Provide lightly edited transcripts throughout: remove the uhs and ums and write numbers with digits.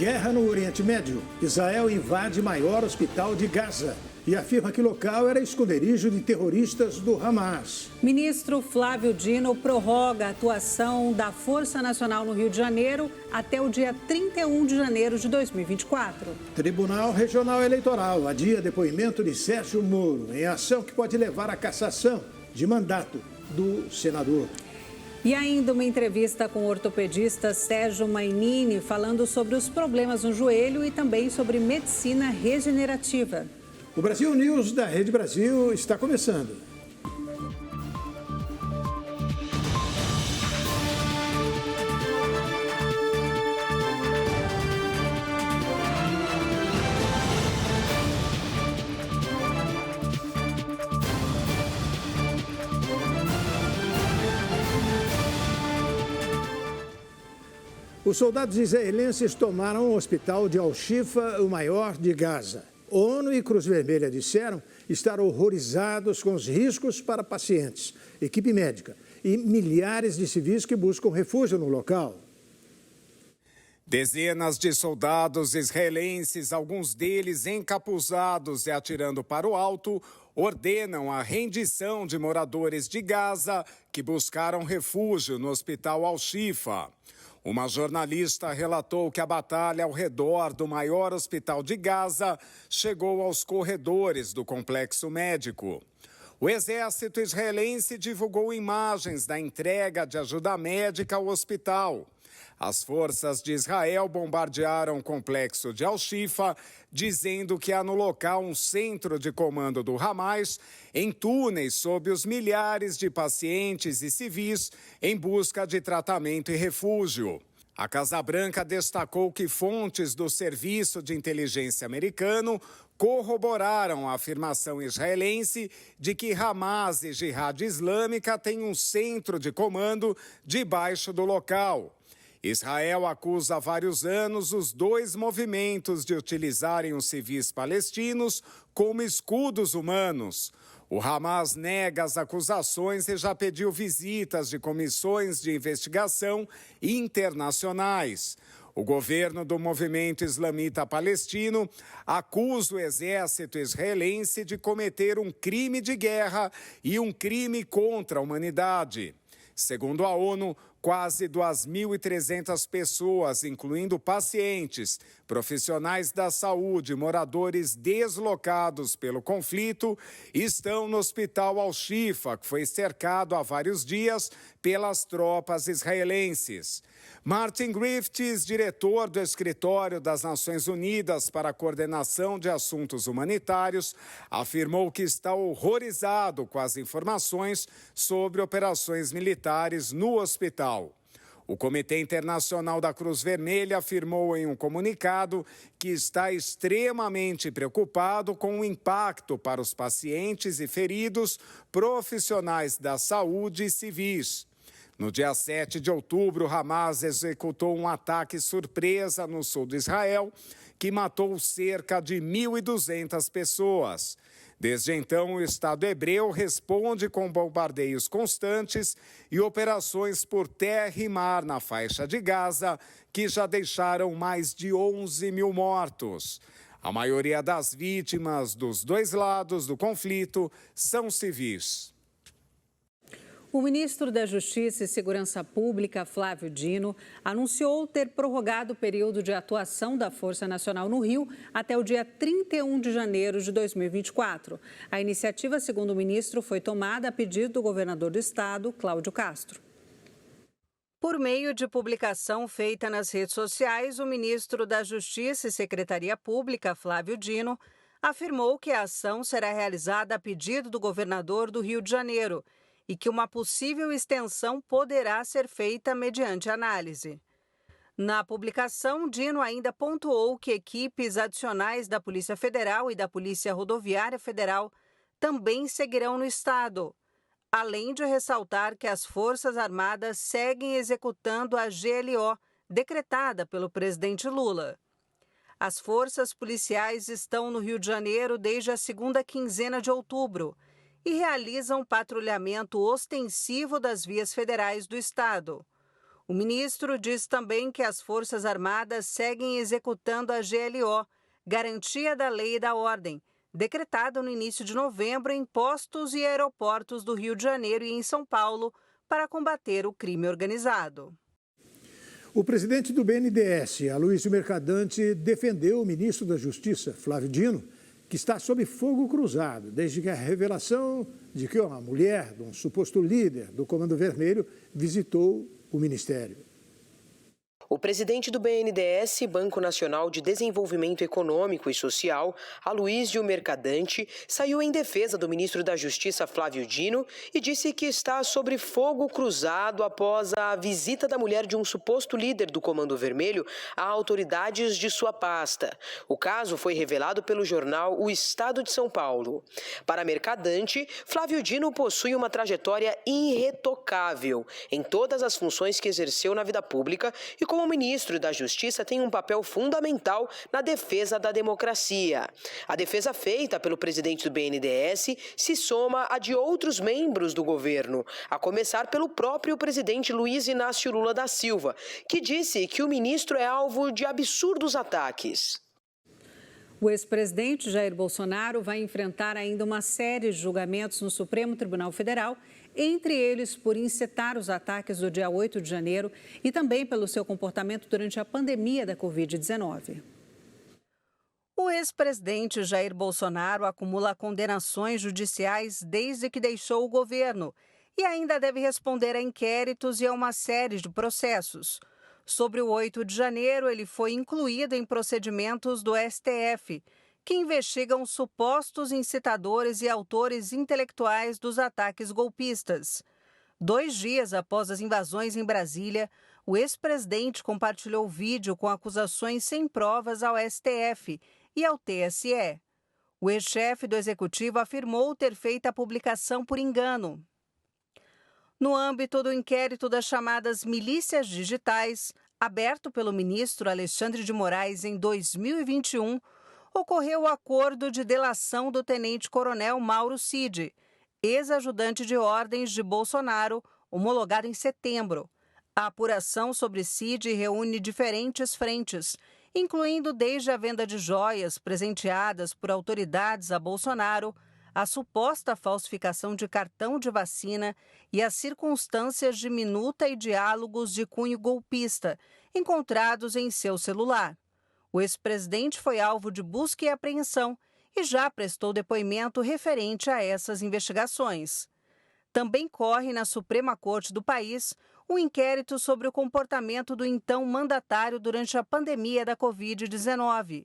Guerra no Oriente Médio. Israel invade maior hospital de Gaza e afirma que o local era esconderijo de terroristas do Hamas. Ministro Flávio Dino prorroga a atuação da Força Nacional no Rio de Janeiro até o dia 31 de janeiro de 2024. Tribunal Regional Eleitoral adia depoimento de Sérgio Moro em ação que pode levar à cassação de mandato do senador. E ainda uma entrevista com o ortopedista Sérgio Mainini, falando sobre os problemas no joelho e também sobre medicina regenerativa. O Brasil News da Rede Brasil está começando. Os soldados israelenses tomaram o hospital de Al-Shifa, o maior de Gaza. ONU e Cruz Vermelha disseram estar horrorizados com os riscos para pacientes, equipe médica e milhares de civis que buscam refúgio no local. Dezenas de soldados israelenses, alguns deles encapuzados e atirando para o alto, ordenam a rendição de moradores de Gaza que buscaram refúgio no hospital Al-Shifa. Uma jornalista relatou que a batalha ao redor do maior hospital de Gaza chegou aos corredores do complexo médico. O exército israelense divulgou imagens da entrega de ajuda médica ao hospital. As forças de Israel bombardearam o complexo de Al-Shifa, dizendo que há no local um centro de comando do Hamas em túneis sob os milhares de pacientes e civis em busca de tratamento e refúgio. A Casa Branca destacou que fontes do Serviço de Inteligência americano corroboraram a afirmação israelense de que Hamas e Jihad Islâmica têm um centro de comando debaixo do local. Israel acusa há vários anos os dois movimentos de utilizarem os civis palestinos como escudos humanos. O Hamas nega as acusações e já pediu visitas de comissões de investigação internacionais. O governo do movimento islamita palestino acusa o exército israelense de cometer um crime de guerra e um crime contra a humanidade. Segundo a ONU, quase 2.300 pessoas, incluindo pacientes, profissionais da saúde, moradores deslocados pelo conflito, estão no hospital Al-Shifa, que foi cercado há vários dias pelas tropas israelenses. Martin Griffiths, diretor do Escritório das Nações Unidas para a Coordenação de Assuntos Humanitários, afirmou que está horrorizado com as informações sobre operações militares no hospital. O Comitê Internacional da Cruz Vermelha afirmou em um comunicado que está extremamente preocupado com o impacto para os pacientes e feridos, profissionais da saúde e civis. No dia 7 de outubro, Hamas executou um ataque surpresa no sul de Israel, que matou cerca de 1.200 pessoas. Desde então, o Estado hebreu responde com bombardeios constantes e operações por terra e mar na faixa de Gaza, que já deixaram mais de 11 mil mortos. A maioria das vítimas dos dois lados do conflito são civis. O ministro da Justiça e Segurança Pública, Flávio Dino, anunciou ter prorrogado o período de atuação da Força Nacional no Rio até o dia 31 de janeiro de 2024. A iniciativa, segundo o ministro, foi tomada a pedido do governador do estado, Cláudio Castro. Por meio de publicação feita nas redes sociais, o ministro da Justiça e Secretaria Pública, Flávio Dino, afirmou que a ação será realizada a pedido do governador do Rio de Janeiro e que uma possível extensão poderá ser feita mediante análise. Na publicação, Dino ainda pontuou que equipes adicionais da Polícia Federal e da Polícia Rodoviária Federal também seguirão no estado, além de ressaltar que as Forças Armadas seguem executando a GLO, decretada pelo presidente Lula. As forças policiais estão no Rio de Janeiro desde a segunda quinzena de outubro e realizam patrulhamento ostensivo das vias federais do estado. O ministro diz também que as Forças Armadas seguem executando a GLO, Garantia da Lei e da Ordem, decretada no início de novembro em postos e aeroportos do Rio de Janeiro e em São Paulo para combater o crime organizado. O presidente do BNDES, Aloysio Mercadante, defendeu o ministro da Justiça, Flávio Dino, que está sob fogo cruzado desde que a revelação de que uma mulher, um suposto líder do Comando Vermelho, visitou o ministério. O presidente do BNDES, Banco Nacional de Desenvolvimento Econômico e Social, Aloysio Mercadante, saiu em defesa do ministro da Justiça, Flávio Dino, e disse que está sob fogo cruzado após a visita da mulher de um suposto líder do Comando Vermelho a autoridades de sua pasta. O caso foi revelado pelo jornal O Estado de São Paulo. Para Mercadante, Flávio Dino possui uma trajetória irretocável em todas as funções que exerceu na vida pública e como ministro da Justiça tem um papel fundamental na defesa da democracia. A defesa feita pelo presidente do BNDES se soma à de outros membros do governo, a começar pelo próprio presidente Luiz Inácio Lula da Silva, que disse que o ministro é alvo de absurdos ataques. O ex-presidente Jair Bolsonaro vai enfrentar ainda uma série de julgamentos no Supremo Tribunal Federal, entre eles por incitar os ataques do dia 8 de janeiro e também pelo seu comportamento durante a pandemia da Covid-19. O ex-presidente Jair Bolsonaro acumula condenações judiciais desde que deixou o governo e ainda deve responder a inquéritos e a uma série de processos. Sobre o 8 de janeiro, ele foi incluído em procedimentos do STF, que investigam supostos incitadores e autores intelectuais dos ataques golpistas. 2 dias após as invasões em Brasília, o ex-presidente compartilhou vídeo com acusações sem provas ao STF e ao TSE. O ex-chefe do executivo afirmou ter feito a publicação por engano. No âmbito do inquérito das chamadas milícias digitais, aberto pelo ministro Alexandre de Moraes em 2021, ocorreu o acordo de delação do tenente-coronel Mauro Cid, ex-ajudante de ordens de Bolsonaro, homologado em setembro. A apuração sobre Cid reúne diferentes frentes, incluindo desde a venda de joias presenteadas por autoridades a Bolsonaro, a suposta falsificação de cartão de vacina e as circunstâncias de minuta e diálogos de cunho golpista encontrados em seu celular. O ex-presidente foi alvo de busca e apreensão e já prestou depoimento referente a essas investigações. Também corre na Suprema Corte do país um inquérito sobre o comportamento do então mandatário durante a pandemia da Covid-19.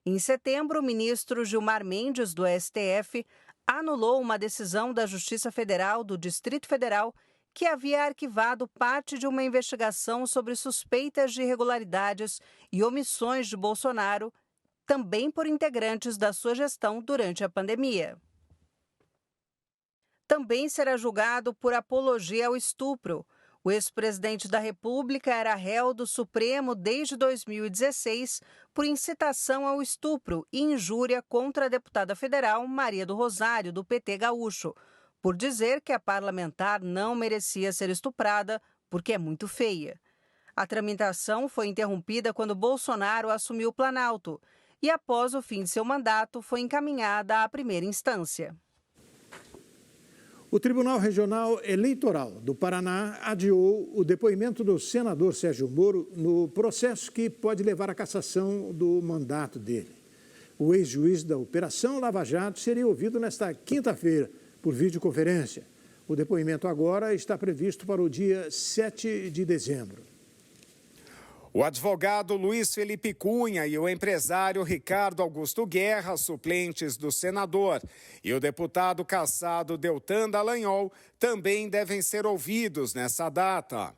Em setembro, o ministro Gilmar Mendes, do STF, anulou uma decisão da Justiça Federal do Distrito Federal que havia arquivado parte de uma investigação sobre suspeitas de irregularidades e omissões de Bolsonaro, também por integrantes da sua gestão durante a pandemia. Também será julgado por apologia ao estupro. O ex-presidente da República era réu do Supremo desde 2016 por incitação ao estupro e injúria contra a deputada federal Maria do Rosário, do PT gaúcho, por dizer que a parlamentar não merecia ser estuprada porque é muito feia. A tramitação foi interrompida quando Bolsonaro assumiu o Planalto e, após o fim de seu mandato, foi encaminhada à primeira instância. O Tribunal Regional Eleitoral do Paraná adiou o depoimento do senador Sérgio Moro no processo que pode levar à cassação do mandato dele. O ex-juiz da Operação Lava Jato seria ouvido nesta quinta-feira por videoconferência. O depoimento agora está previsto para o dia 7 de dezembro. O advogado Luiz Felipe Cunha e o empresário Ricardo Augusto Guerra, suplentes do senador, e o deputado cassado Deltan Dallagnol também devem ser ouvidos nessa data.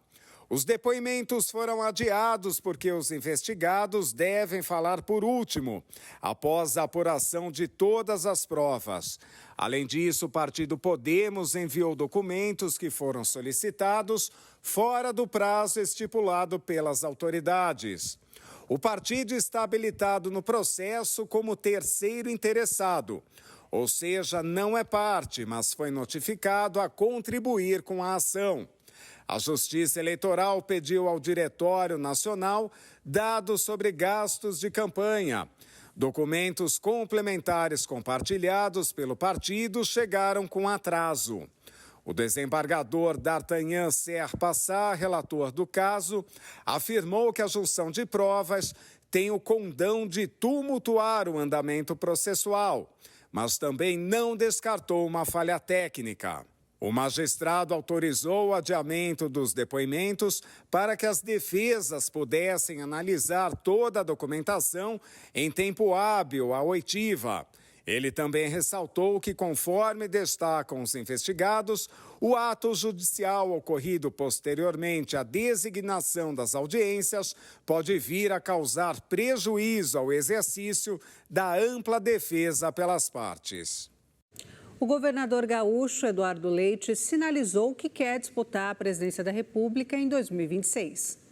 Os depoimentos foram adiados porque os investigados devem falar por último, após a apuração de todas as provas. Além disso, o partido Podemos enviou documentos que foram solicitados fora do prazo estipulado pelas autoridades. O partido está habilitado no processo como terceiro interessado, ou seja, não é parte, mas foi notificado a contribuir com a ação. A Justiça Eleitoral pediu ao Diretório Nacional dados sobre gastos de campanha. Documentos complementares compartilhados pelo partido chegaram com atraso. O desembargador D'Artagnan Serre-Passat, relator do caso, afirmou que a junção de provas tem o condão de tumultuar o andamento processual, mas também não descartou uma falha técnica. O magistrado autorizou o adiamento dos depoimentos para que as defesas pudessem analisar toda a documentação em tempo hábil à oitiva. Ele também ressaltou que, conforme destacam os investigados, o ato judicial ocorrido posteriormente à designação das audiências pode vir a causar prejuízo ao exercício da ampla defesa pelas partes. O governador gaúcho Eduardo Leite sinalizou que quer disputar a presidência da República em 2026.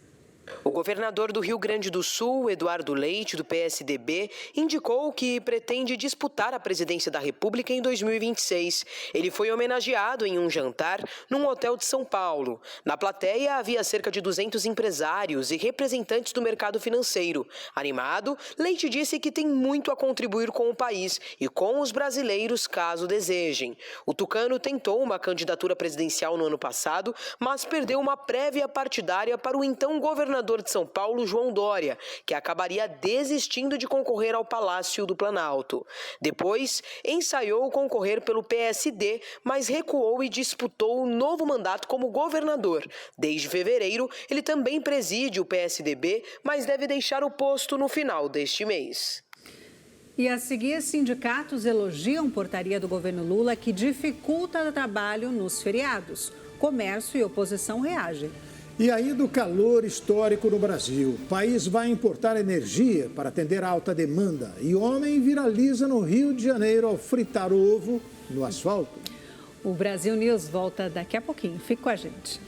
O governador do Rio Grande do Sul, Eduardo Leite, do PSDB, indicou que pretende disputar a presidência da República em 2026. Ele foi homenageado em um jantar num hotel de São Paulo. Na plateia havia cerca de 200 empresários e representantes do mercado financeiro. Animado, Leite disse que tem muito a contribuir com o país e com os brasileiros, caso desejem. O tucano tentou uma candidatura presidencial no ano passado, mas perdeu uma prévia partidária para o então governador de São Paulo, João Dória, que acabaria desistindo de concorrer ao Palácio do Planalto. Depois, ensaiou concorrer pelo PSD, mas recuou e disputou um novo mandato como governador. Desde fevereiro, ele também preside o PSDB, mas deve deixar o posto no final deste mês. E a seguir, sindicatos elogiam portaria do governo Lula que dificulta o trabalho nos feriados. Comércio e oposição reagem. E ainda o calor histórico no Brasil. O país vai importar energia para atender a alta demanda. E homem viraliza no Rio de Janeiro ao fritar ovo no asfalto. O Brasil News volta daqui a pouquinho. Fique com a gente.